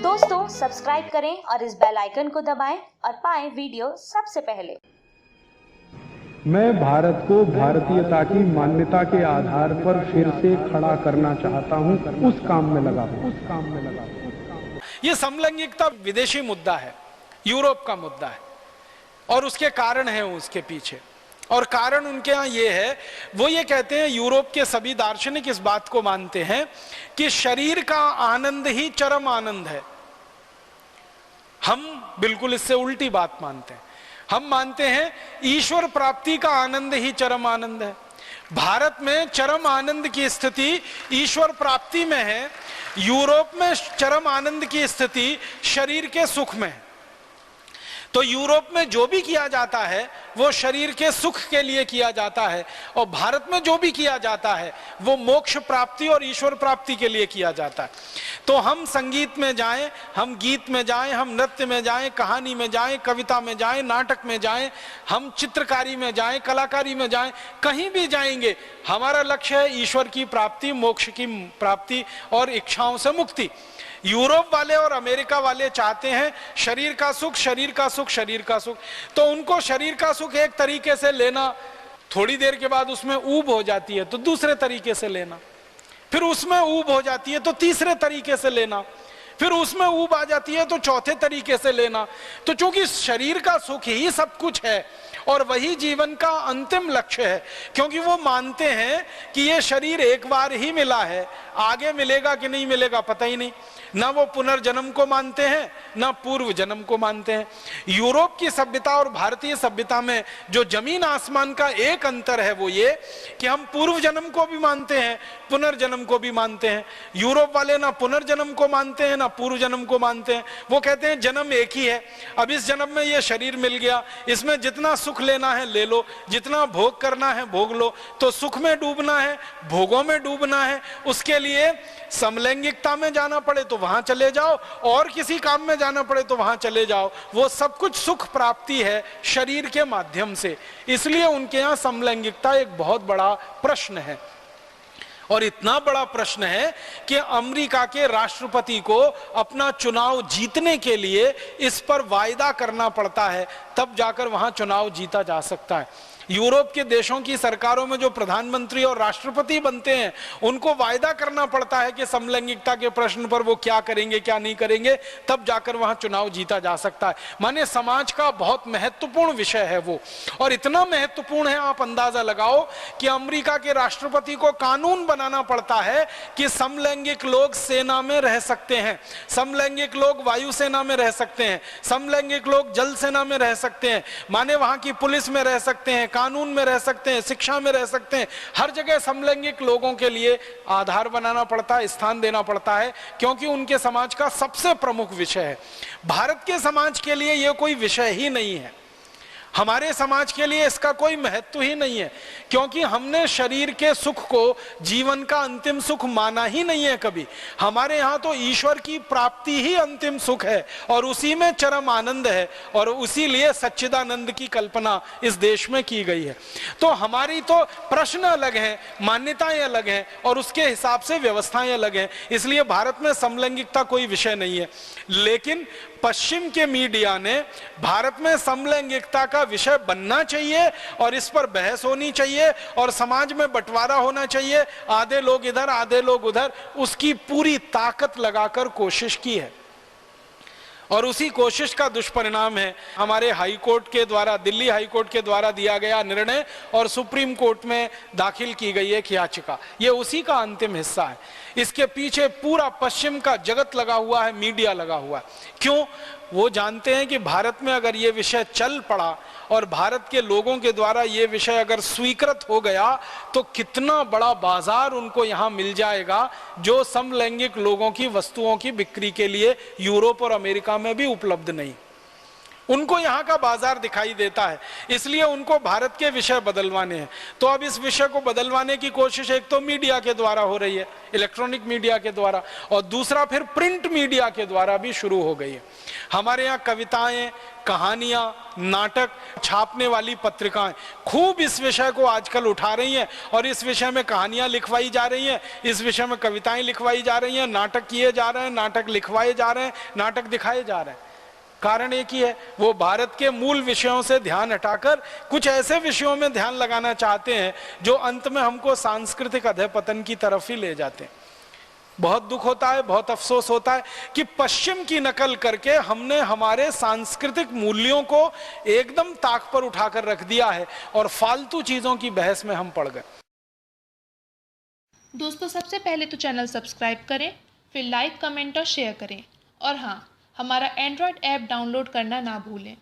दोस्तों सब्सक्राइब करें और इस बेल आइकन को दबाएं और पाएं वीडियो सबसे पहले। मैं भारत को भारतीयता की मान्यता के आधार पर फिर से खड़ा करना चाहता हूं, उस काम में लगा हूं। ये समलैंगिकता विदेशी मुद्दा है, यूरोप का मुद्दा है और उसके कारण है उसके पीछे। और कारण उनके यहाँ ये है, वो ये कहते हैं, यूरोप के सभी दार्शनिक इस बात को मानते हैं कि शरीर का आनंद ही चरम आनंद है। हम बिल्कुल इससे उल्टी बात मानते हैं। हम मानते हैं ईश्वर प्राप्ति का आनंद ही चरम आनंद है। भारत में चरम आनंद की स्थिति ईश्वर प्राप्ति में है, यूरोप में चरम आनंद की स्थिति शरीर के सुख में है। तो यूरोप में जो भी किया जाता है वो शरीर के सुख के लिए किया जाता है और भारत में जो भी किया जाता है वो मोक्ष प्राप्ति और ईश्वर प्राप्ति के लिए किया जाता है। तो हम संगीत में जाएं, हम गीत में जाएं, हम नृत्य में जाएं, कहानी में जाएं, कविता में जाएं, नाटक में जाएं, हम चित्रकारी में जाएं, कलाकारी में जाएं, कहीं भी जाएंगे, हमारा लक्ष्य है ईश्वर की प्राप्ति, मोक्ष की प्राप्ति और इच्छाओं से मुक्ति। यूरोप वाले और अमेरिका वाले चाहते हैं शरीर का सुख, शरीर का सुख, शरीर का सुख। तो उनको शरीर का सुख एक तरीके से लेना, थोड़ी देर के बाद उसमें ऊब हो जाती है तो दूसरे तरीके से लेना, फिर उसमें ऊब हो जाती है तो तीसरे तरीके से लेना, फिर उसमें ऊब आ जाती है तो चौथे तरीके से लेना। तो चूंकि शरीर का सुख ही सब कुछ है और वही जीवन का अंतिम लक्ष्य है, क्योंकि वो मानते हैं कि ये शरीर एक बार ही मिला है, आगे मिलेगा कि नहीं मिलेगा पता ही नहीं। ना वो पुनर्जन्म को मानते हैं ना पूर्व जन्म को मानते हैं। यूरोप की सभ्यता और भारतीय सभ्यता में जो जमीन आसमान का एक अंतर है वो ये कि हम पूर्व जन्म को भी मानते हैं, पुनर्जन्म को भी मानते हैं। यूरोप वाले ना पुनर्जन्म को मानते हैं ना पूर्व जन्म को मानते हैं। वो कहते हैं जन्म एक ही है, अब इस जन्म में ये शरीर मिल गया, इसमें जितना सुख लेना है ले लो, जितना भोग करना है भोग लो। तो सुख में डूबना है, भोगों में डूबना है, उसके लिए समलैंगिकता में जाना पड़े तो वहां चले जाओ और किसी काम में जाना पड़े तो वहां चले जाओ। वो सब कुछ सुख प्राप्ति है शरीर के माध्यम से। इसलिए उनके यहां समलैंगिकता एक बहुत बड़ा प्रश्न है और इतना बड़ा प्रश्न है कि अमेरिका के राष्ट्रपति को अपना चुनाव जीतने के लिए इस पर वायदा करना पड़ता है, तब जाकर वहां चुनाव जीता जा सकता है। यूरोप के देशों की सरकारों में जो प्रधानमंत्री और राष्ट्रपति बनते हैं उनको वायदा करना पड़ता है कि समलैंगिकता के प्रश्न पर वो क्या करेंगे क्या नहीं करेंगे, तब जाकर वहां चुनाव जीता जा सकता है। माने समाज का बहुत महत्वपूर्ण विषय है वो, और इतना महत्वपूर्ण है आप अंदाजा लगाओ कि अमेरिका के राष्ट्रपति को कानून बनाना पड़ता है कि समलैंगिक लोग सेना में रह सकते हैं, समलैंगिक लोग वायुसेना में रह सकते हैं, समलैंगिक लोग जल सेना में रह सकते हैं, माने वहां की पुलिस में रह सकते हैं, कानून में रह सकते हैं, शिक्षा में रह सकते हैं। हर जगह समलैंगिक लोगों के लिए आधार बनाना पड़ता है, स्थान देना पड़ता है, क्योंकि उनके समाज का सबसे प्रमुख विषय है। भारत के समाज के लिए यह कोई विषय ही नहीं है, हमारे समाज के लिए इसका कोई महत्व ही नहीं है, क्योंकि हमने शरीर के सुख को जीवन का अंतिम सुख माना ही नहीं है कभी। हमारे यहाँ तो ईश्वर की प्राप्ति ही अंतिम सुख है और उसी में चरम आनंद है, और उसी लिए सच्चिदानंद की कल्पना इस देश में की गई है। तो हमारी तो प्रश्न अलग हैं, मान्यताएं अलग हैं और उसके हिसाब से व्यवस्थाएं अलग हैं। इसलिए भारत में समलैंगिकता कोई विषय नहीं है। लेकिन पश्चिम के मीडिया ने भारत में समलैंगिकता का विषय बनना चाहिए और इस पर बहस होनी चाहिए और समाज में बंटवारा होना चाहिए, आधे लोग इधर आधे लोग उधर, उसकी पूरी ताकत लगाकर कोशिश की है। और उसी कोशिश का दुष्परिणाम है हमारे हाई कोर्ट के द्वारा, दिल्ली हाई कोर्ट के द्वारा दिया गया निर्णय और सुप्रीम कोर्ट में दाखिल की गई एक याचिका। ये उसी का अंतिम हिस्सा है। इसके पीछे पूरा पश्चिम का जगत लगा हुआ है, मीडिया लगा हुआ है। क्यों? वो जानते हैं कि भारत में अगर ये विषय चल पड़ा और भारत के लोगों के द्वारा ये विषय अगर स्वीकृत हो गया तो कितना बड़ा बाजार उनको यहाँ मिल जाएगा, जो समलैंगिक लोगों की वस्तुओं की बिक्री के लिए यूरोप और अमेरिका में भी उपलब्ध नहीं। उनको यहाँ का बाजार दिखाई देता है, इसलिए उनको भारत के विषय बदलवाने हैं। तो अब इस विषय को बदलवाने की कोशिश एक तो मीडिया के द्वारा हो रही है, इलेक्ट्रॉनिक मीडिया के द्वारा, और दूसरा फिर प्रिंट मीडिया के द्वारा भी शुरू हो गई है। हमारे यहाँ कविताएं, कहानियां, नाटक छापने वाली पत्रिकाएं खूब इस विषय को आजकल उठा रही हैं और इस विषय में कहानियां लिखवाई जा रही हैं, इस विषय में कविताएं लिखवाई जा रही हैं, नाटक किए जा रहे हैं, नाटक लिखवाए जा रहे हैं, नाटक दिखाए जा रहे हैं। कारण एक ही है, वो भारत के मूल विषयों से ध्यान हटाकर कुछ ऐसे विषयों में ध्यान लगाना चाहते हैं जो अंत में हमको सांस्कृतिक अधःपतन की तरफ ही ले जाते हैं। बहुत दुख होता है, बहुत अफसोस होता है कि पश्चिम की नकल करके हमने हमारे सांस्कृतिक मूल्यों को एकदम ताक पर उठाकर रख दिया है और फालतू चीजों की बहस में हम पड़ गए। दोस्तों, सबसे पहले तो चैनल सब्सक्राइब करें, फिर लाइक, कमेंट और शेयर करें। और हाँ, हमारा एंड्रॉयड ऐप डाउनलोड करना ना भूलें।